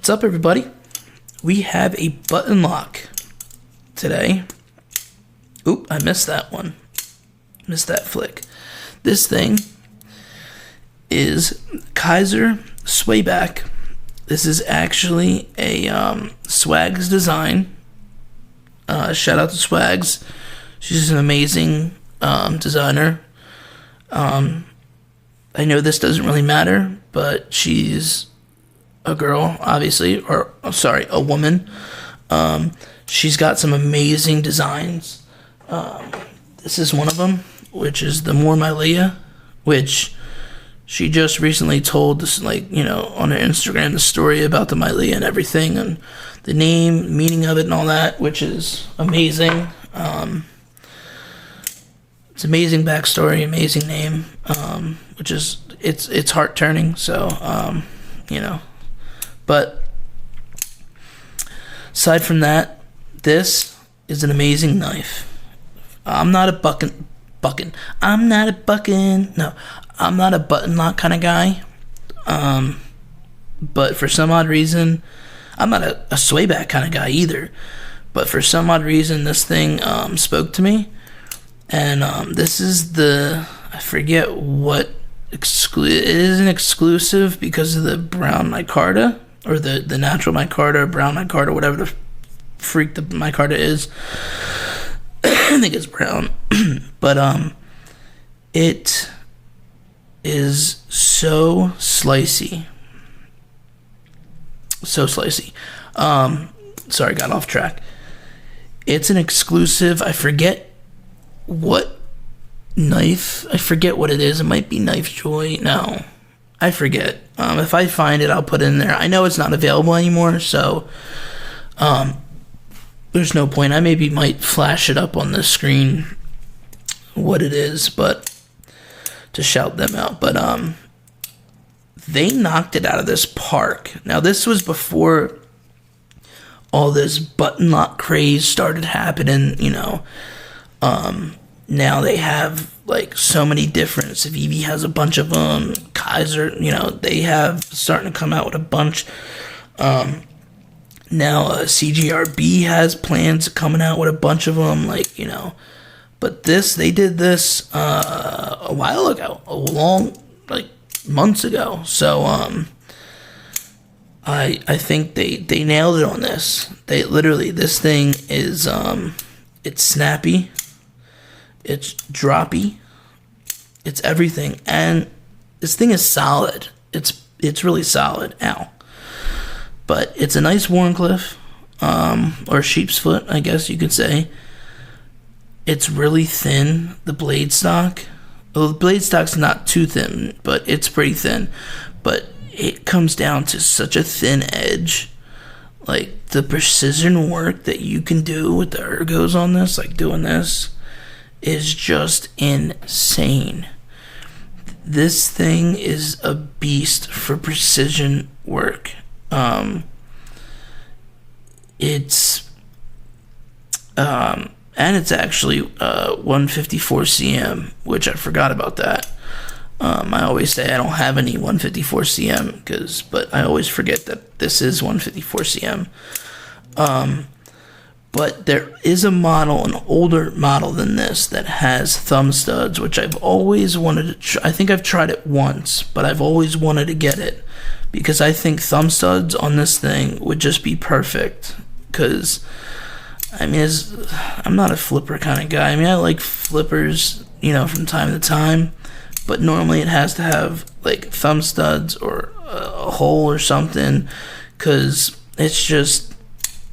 What's up, everybody? We have a button lock today. Oop, I missed that one. Missed that flick. This thing is Kizer Swayback. This is actually a Swags design. Shout out to Swags. She's an amazing designer. I know this doesn't really matter, but she's a girl, obviously, or sorry, a woman. She's got some amazing designs. This is one of them, which is the More My Leah, which she just recently told this, like, you know, on her Instagram, the story about the My Leah and everything, and the name, meaning of it, and all that, which is amazing. It's amazing backstory, amazing name, which is it's heart turning. So you know, but aside from that, this is an amazing knife. I'm not a I'm not a button lock kind of guy. But for some odd reason, I'm not a swayback kind of guy either. But for some odd reason, this thing spoke to me. And this is I forget what it isn't exclusive because of the brown micarta, or the natural micarta, brown micarta, whatever the freak the micarta is. I think it's brown. But it is so slicey. Sorry, got off track. It's an exclusive, I forget what knife, I forget what it is. It might be Knife Joy. No, I forget. If I find it, I'll put it in there. I know it's not available anymore, so there's no point. I might flash it up on the screen what it is, but to shout them out. But they knocked it out of this park. Now, this was before all this button lock craze started happening, you know. Now they have like so many different. Civivi has a bunch of them. Kizer, you know, they have starting to come out with a bunch. Now Cjrb has plans coming out with a bunch of them, like, you know. But they did this a while ago, like months ago. So I think they nailed it on this. This thing is it's snappy, it's droppy, it's everything, and this thing is solid. It's really solid. Ow. But it's a nice Wharncliffe, or sheep's foot, I guess you could say. It's really thin, the blade stock. Well, the blade stock's not too thin, but it's pretty thin. But it comes down to such a thin edge. Like, the precision work that you can do with the ergos on this, like doing this, is just insane. This thing is a beast for precision work. And it's actually 154 cm, which I forgot about that. I always say I don't have any 154 cm, but I always forget that this is 154 cm. But there is a model, an older model than this, that has thumb studs, which I've always wanted to I think I've tried it once, but I've always wanted to get it, because I think thumb studs on this thing would just be perfect. Because, I mean, I'm not a flipper kind of guy. I mean, I like flippers, you know, from time to time, but normally it has to have, like, thumb studs or a hole or something, because it's just,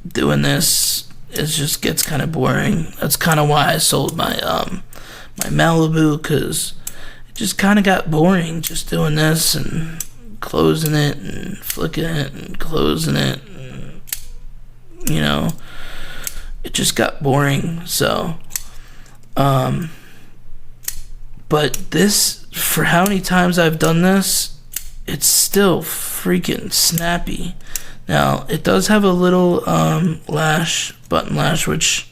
doing this, it just gets kind of boring. That's kind of why I sold my my Malibu, because it just kind of got boring just doing this and closing it and flicking it and closing it, and, you know, it just got boring. So but this, for how many times I've done this, it's still freaking snappy. Now, it does have a little button lash, which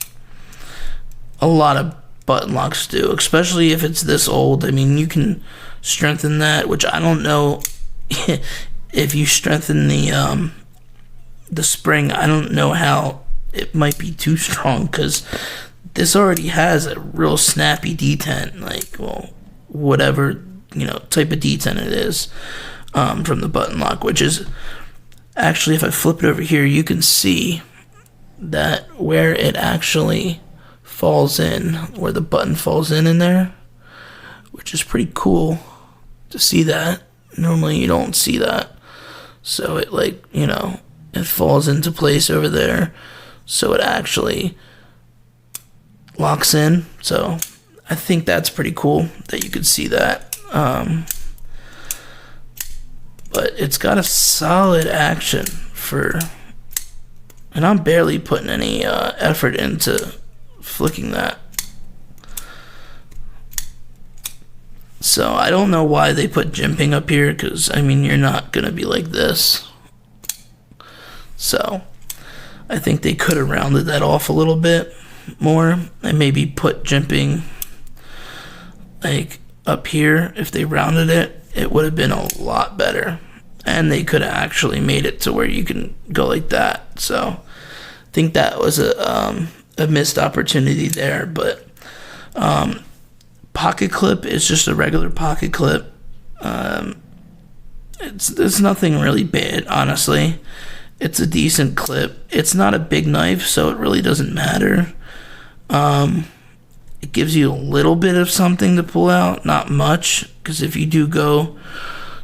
a lot of button locks do, especially if it's this old. I mean, you can strengthen that, which I don't know if you strengthen the the spring, I don't know how it might be too strong, because this already has a real snappy detent, like, well, whatever, type of detent it is, from the button lock, which is actually, if I flip it over here, you can see that where it actually falls in, where the button falls in there, which is pretty cool to see that. Normally you don't see that. So it, like, it falls into place over there, so it actually locks in. So I think that's pretty cool that you could see that. But it's got a solid action and I'm barely putting any effort into flicking that. So I don't know why they put jimping up here, because you're not gonna be like this. So I think they could have rounded that off a little bit more and maybe put jimping like up here. If they rounded it, it would have been a lot better, and they could have actually made it to where you can go like that. So I think that was a missed opportunity there. But pocket clip is just a regular pocket clip. It's nothing really bad, honestly. It's a decent clip. It's not a big knife, so it really doesn't matter. It gives you a little bit of something to pull out, not much, because if you do go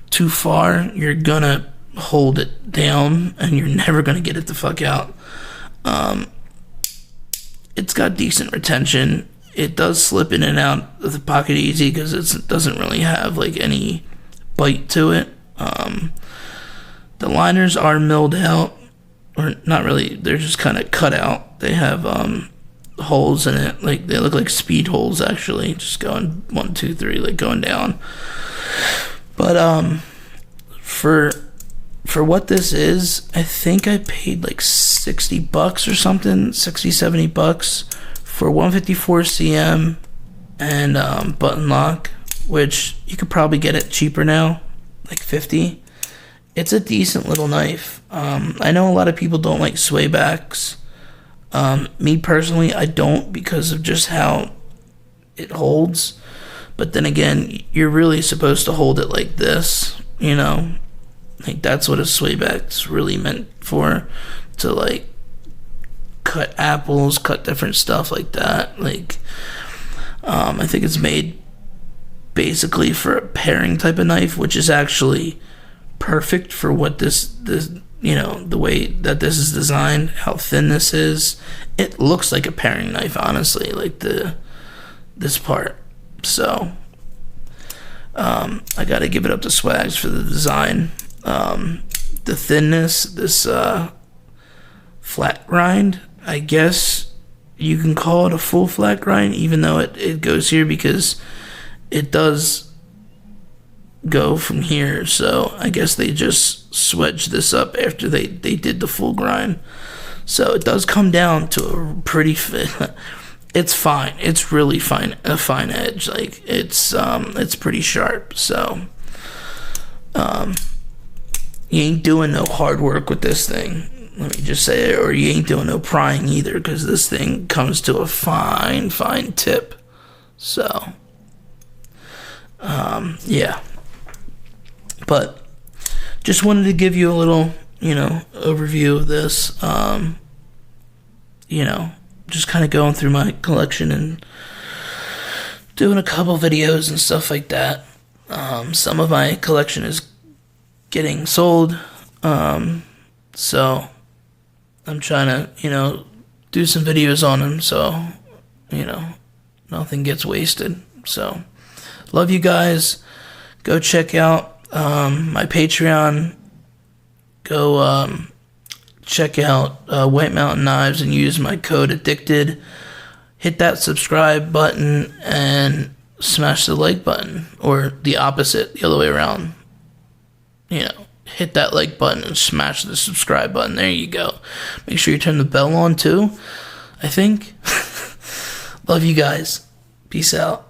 too far, you're gonna hold it down and you're never gonna get it the fuck out. It's got decent retention. It does slip in and out of the pocket easy, because it doesn't really have like any bite to it. The liners are milled out, or not really, they're just kind of cut out. They have holes in it, like they look like speed holes, actually, just going 1, 2, 3, like going down. But for what this is, I think I paid like $60 or something, $60-$70 for 154 cm and button lock, which you could probably get it cheaper now, like $50. It's a decent little knife. I know a lot of people don't like swaybacks. Me personally, I don't, because of just how it holds. But then again, you're really supposed to hold it like this, like that's what a swayback's really meant for, to like cut apples, cut different stuff like that. Like I think it's made basically for a paring type of knife, which is actually perfect for what this the way that this is designed, how thin this is. It looks like a paring knife, honestly, like this part. So I gotta give it up to Swags for the design. The thinness, this flat grind, I guess you can call it a full flat grind, even though it goes here, because it does go from here. So I guess they just swedged this up after they did the full grind. So it does come down to a pretty it's fine. It's really fine, a fine edge. Like it's pretty sharp. So you ain't doing no hard work with this thing, let me just say it, or you ain't doing no prying either, because this thing comes to a fine tip. So yeah, but just wanted to give you a little overview of this. Just kind of going through my collection and doing a couple videos and stuff like that. Some of my collection is getting sold, so I'm trying to do some videos on them, so nothing gets wasted. So love you guys. Go check out my Patreon. Go check out White Mountain Knives and use my code ADDICTED. Hit that subscribe button and smash the like button, or the opposite, the other way around. Hit that like button and smash the subscribe button. There you go. Make sure you turn the bell on too, I think. Love you guys. Peace out.